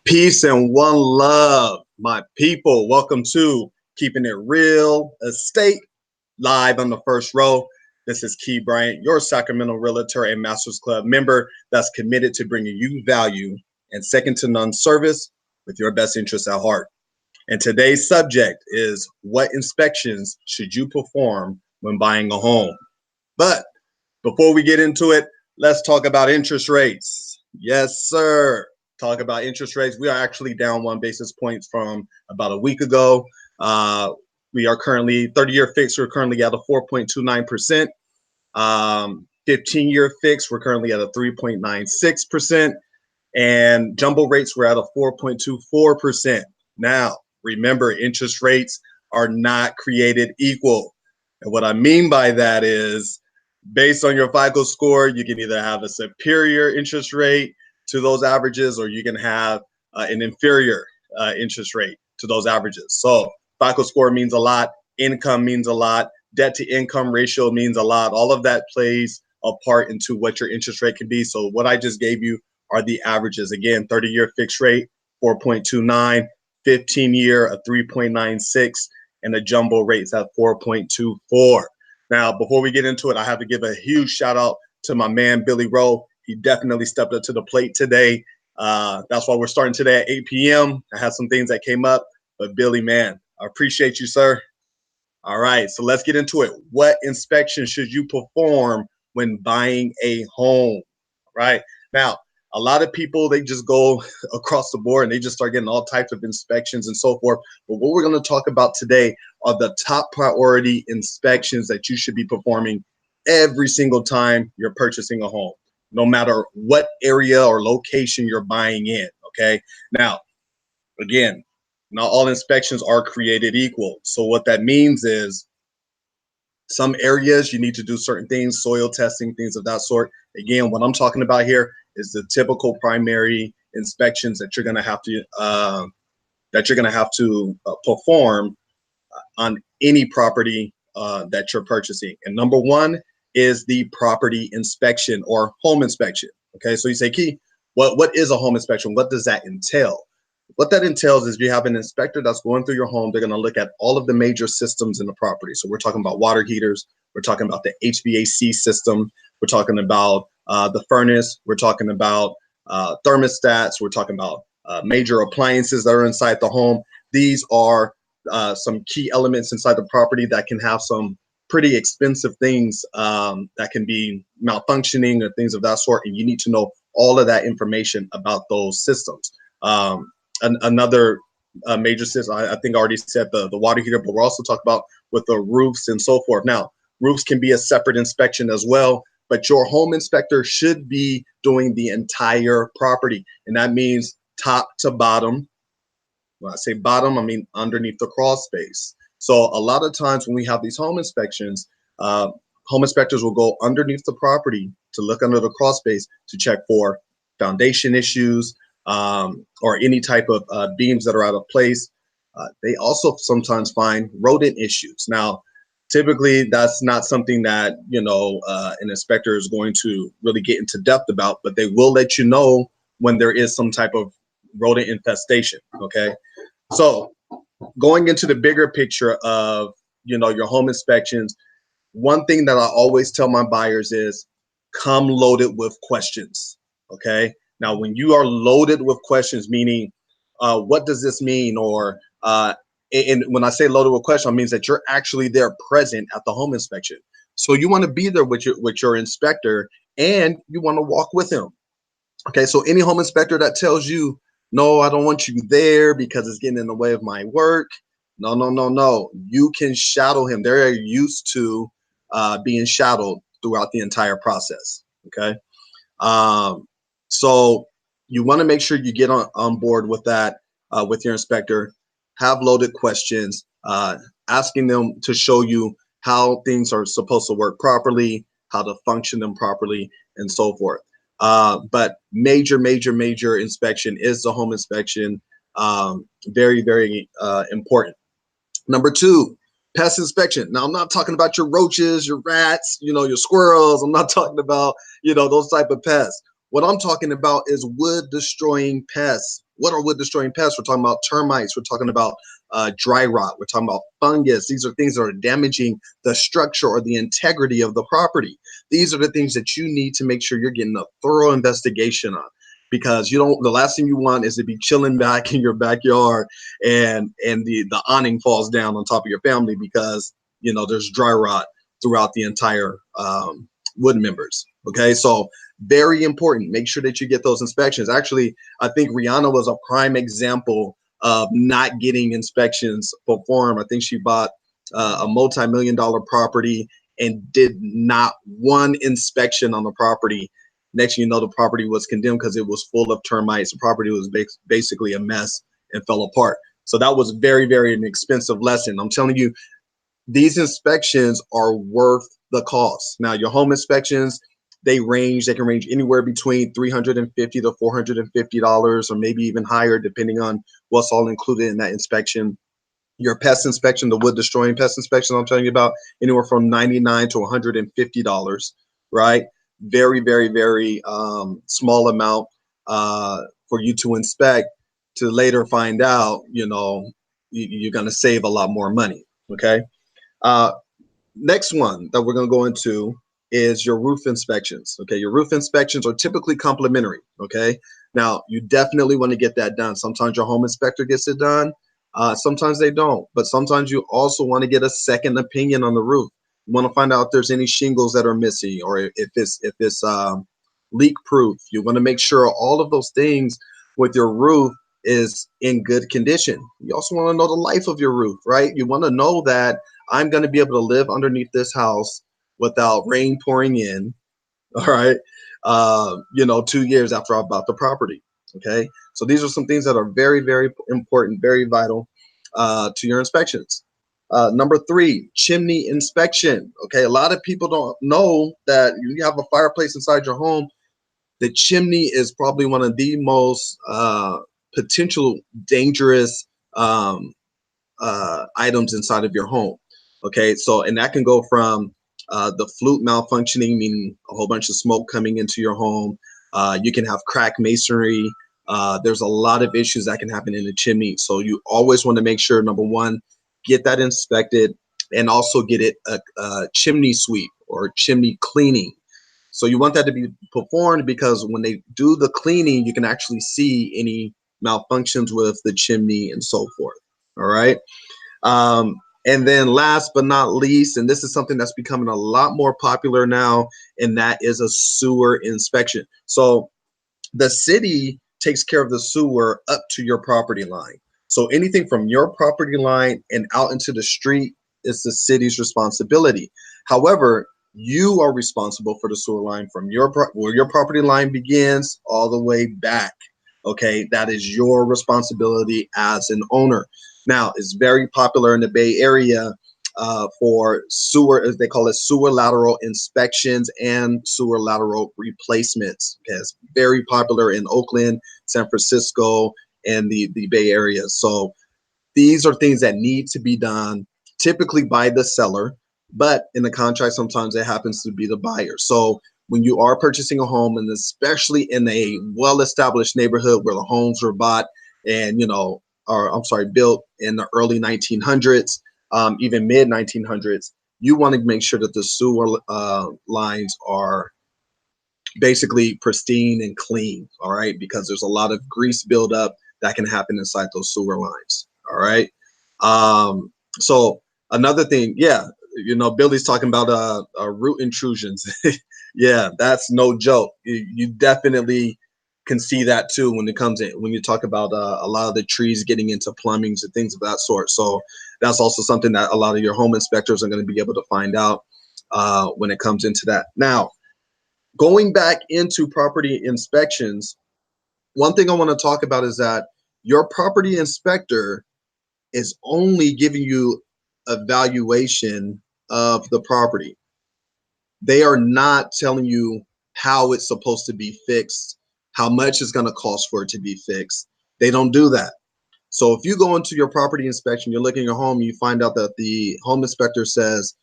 Peace and one love, my people. Welcome to Keeping It Real Estate live on the first row. This is Bryant, your Sacramento Realtor and Masters Club member that's committed to bringing you value and second to none service with your best interests at heart. And today's subject is what inspections should you perform when buying a home? But before we get into it, let's talk about interest rates. Yes, sir. Talk about interest rates. We are actually down 1 basis point from about a week ago. We are currently 30-year fixed. We're currently at a 4.29%. 15-year fixed. We're currently at a 3.96%. And jumbo rates, we're at a 4.24%. Now, remember, interest rates are not created equal. And what I mean by that is, based on your FICO score, you can either have a superior interest rate to those averages, or you can have an inferior interest rate to those averages. So FICO score means a lot, income means a lot, debt to income ratio means a lot. All of that plays a part into what your interest rate can be. So what I just gave you are the averages. Again, 30-year fixed rate, 4.29, 15-year, a 3.96, and the jumbo rates at 4.24. Now, before we get into it, I have to give a huge shout out to my man, Billy Rowe. He definitely stepped up to the plate today. That's why we're starting today at 8 p.m. I had some things that came up, but Billy, man, I appreciate you, sir. All right, so let's get into it. What inspection should you perform when buying a home? Right now, a lot of people, they just go across the board and they just start getting all types of inspections and so forth. But what we're going to talk about today are the top priority inspections that you should be performing every single time you're purchasing a home, no matter what area or location you're buying in. Okay. Now, again, not all inspections are created equal. So what that means is some areas you need to do certain things, soil testing, things of that sort. Again, what I'm talking about here is the typical primary inspections that you're going to have to perform on any property that you're purchasing. And number one is the property inspection or home inspection. Okay, so you say, Key, what is a home inspection? What does that entail? What that entails is you have an inspector that's going through your home. They're going to look at all of the major systems in the property. So we're talking about water heaters. We're talking about the HVAC system. We're talking about the furnace. We're talking about thermostats. We're talking about major appliances that are inside the home. These are some key elements inside the property that can have some pretty expensive things that can be malfunctioning or things of that sort. And you need to know all of that information about those systems. Another major system, I think I already said the water heater, but we're also talking about with the roofs and so forth. Now, roofs can be a separate inspection as well, but your home inspector should be doing the entire property. And that means top to bottom. When I say bottom, I mean underneath the crawl space. So a lot of times when we have these home inspections, home inspectors will go underneath the property to look under the crawl space to check for foundation issues, or any type of beams that are out of place. They also sometimes find rodent issues. Now, typically, that's not something that an inspector is going to really get into depth about, but they will let you know when there is some type of rodent infestation. Okay, so going into the bigger picture of your home inspections, one thing that I always tell my buyers is come loaded with questions. Okay. Now, when you are loaded with questions, meaning what does this mean? Or and when I say loaded with questions, it means that you're actually there present at the home inspection. So you want to be there with your inspector, and you want to walk with him. Okay. So any home inspector that tells you, no, I don't want you there because it's getting in the way of my work. No, no, no, no. You can shadow him. They're used to being shadowed throughout the entire process. Okay. So you want to make sure you get on board with that, with your inspector. Have loaded questions, asking them to show you how things are supposed to work properly, how to function them properly, and so forth. But major inspection is the home inspection. Very, very important. Number two, pest inspection. Now, I'm not talking about your roaches, your rats, your squirrels. I'm not talking about, those type of pests. What I'm talking about is wood destroying pests, What are wood destroying pests? We're talking about termites. We're talking about dry rot. We're talking about fungus. These are things that are damaging the structure or the integrity of the property. These are the things that you need to make sure you're getting a thorough investigation on, because you don't. The last thing you want is to be chilling back in your backyard and the awning falls down on top of your family because there's dry rot throughout the entire wood members. Okay, so very important. Make sure that you get those inspections. Actually, I think Rihanna was a prime example of not getting inspections performed. I think she bought a multi-million-dollar property and did not one inspection on the property. Next thing you know, the property was condemned because it was full of termites. The property was basically a mess and fell apart. So that was very, very an expensive lesson. I'm telling you, these inspections are worth the cost. Now, your home inspections, they can range anywhere between $350 to $450, or maybe even higher, depending on what's all included in that inspection. Your pest inspection, the wood destroying pest inspection I'm telling you about, anywhere from $99 to $150, right? Very, very, very small amount for you to inspect, to later find out, you're going to save a lot more money, okay? Next one that we're going to go into is your roof inspections. Okay, your roof inspections are typically complimentary. Okay, now you definitely want to get that done. Sometimes your home inspector gets it done. Sometimes they don't, but sometimes you also want to get a second opinion on the roof. You want to find out if there's any shingles that are missing, or if it's leak proof. You want to make sure all of those things with your roof is in good condition. You also want to know the life of your roof, right? You want to know that I'm going to be able to live underneath this house without rain pouring in, all right, 2 years after I bought the property, okay? So these are some things that are very, very important, very vital to your inspections. Number 3, chimney inspection, okay? A lot of people don't know that you have a fireplace inside your home. The chimney is probably one of the most potential dangerous items inside of your home. Okay, so and that can go from the flute malfunctioning, meaning a whole bunch of smoke coming into your home. You can have cracked masonry. There's a lot of issues that can happen in the chimney. So you always want to make sure, number one, get that inspected, and also get it a chimney sweep or chimney cleaning. So you want that to be performed, because when they do the cleaning, you can actually see any malfunctions with the chimney and so forth. All right. And then last but not least, and this is something that's becoming a lot more popular now, and that is a sewer inspection. So the city takes care of the sewer up to your property line. So anything from your property line and out into the street is the city's responsibility. However, you are responsible for the sewer line from where your property line begins all the way back. Okay, that is your responsibility as an owner. Now, it's very popular in the Bay Area for sewer, as they call it, sewer lateral inspections and sewer lateral replacements. Okay, it's very popular in Oakland, San Francisco, and the Bay Area. So these are things that need to be done, typically by the seller, but in the contract, sometimes it happens to be the buyer. So when you are purchasing a home, and especially in a well-established neighborhood where the homes were bought and, built in the early 1900s, even mid 1900s, you want to make sure that the sewer lines are basically pristine and clean, all right? Because there's a lot of grease buildup that can happen inside those sewer lines, all right? So another thing, yeah, Billy's talking about root intrusions. Yeah, that's no joke. You definitely can see that too when it comes in, when you talk about a lot of the trees getting into plumbings and things of that sort. So that's also something that a lot of your home inspectors are going to be able to find out when it comes into that. Now, going back into property inspections, one thing I want to talk about is that your property inspector is only giving you a valuation of the property. They are not telling you how it's supposed to be fixed, how much it's going to cost for it to be fixed. They don't do that. So if you go into your property inspection, you're looking at your home, you find out that the home inspector says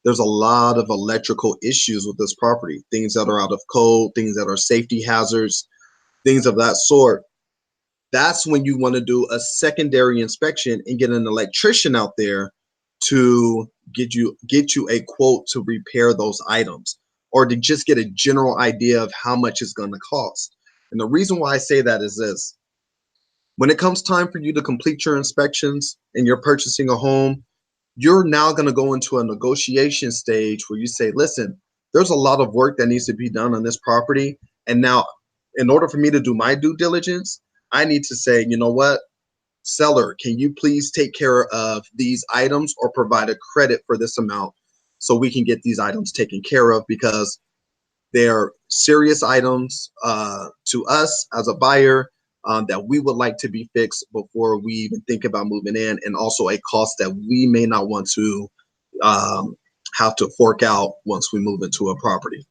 there's a lot of electrical issues with this property, things that are out of code, things that are safety hazards, things of that sort. that's when you want to do a secondary inspection and get an electrician out there to get you a quote to repair those items, or to just get a general idea of how much it's going to cost. And the reason why I say that is this: when it comes time for you to complete your inspections and you're purchasing a home, you're now going to go into a negotiation stage where you say, listen, there's a lot of work that needs to be done on this property. And now, in order for me to do my due diligence, I need to say, you know what, seller, can you please take care of these items or provide a credit for this amount so we can get these items taken care of, because they're serious items to us as a buyer, that we would like to be fixed before we even think about moving in, and also a cost that we may not want to have to fork out once we move into a property.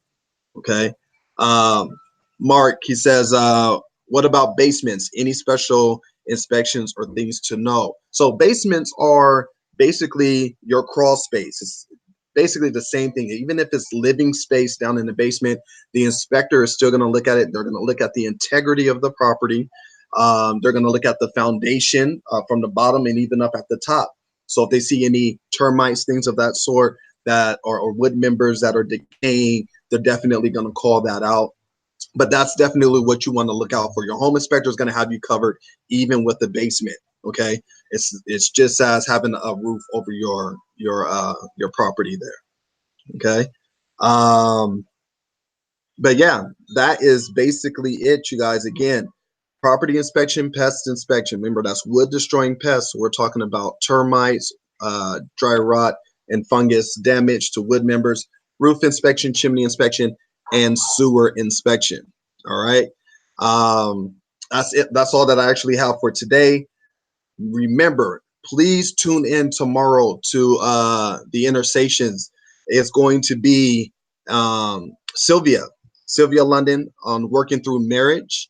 Okay. Um, Mark, he says, what about basements? Any special inspections or things to know? So basements are basically your crawl space. It's basically the same thing. Even if it's living space down in the basement, the inspector is still going to look at it. They're going to look at the integrity of the property. They're going to look at the foundation from the bottom and even up at the top. So if they see any termites, things of that sort, that or wood members that are decaying, they're definitely going to call that out. But that's definitely what you want to look out for. Your home inspector is going to have you covered even with the basement. Okay, it's just as having a roof over your property there. Okay. But yeah, that is basically it, you guys. Again, property inspection, pest inspection. Remember, that's wood destroying pests. So we're talking about termites, dry rot, and fungus damage to wood members. Roof inspection, chimney inspection, and sewer inspection. All right. That's it. That's all that I actually have for today. Remember, please tune in tomorrow to the Intersations. It's going to be Sylvia London on working through marriage.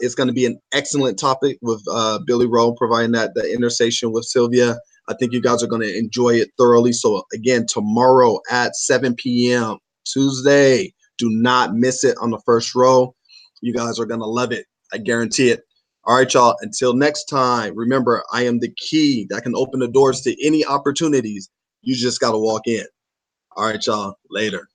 It's going to be an excellent topic with Billy Rowe providing that the intersation with Sylvia. I think you guys are going to enjoy it thoroughly. So again, tomorrow at 7 p.m. Tuesday, do not miss it on the first row. You guys are going to love it. I guarantee it. All right, y'all. Until next time, remember, I am the key that can open the doors to any opportunities. You just got to walk in. All right, y'all. Later.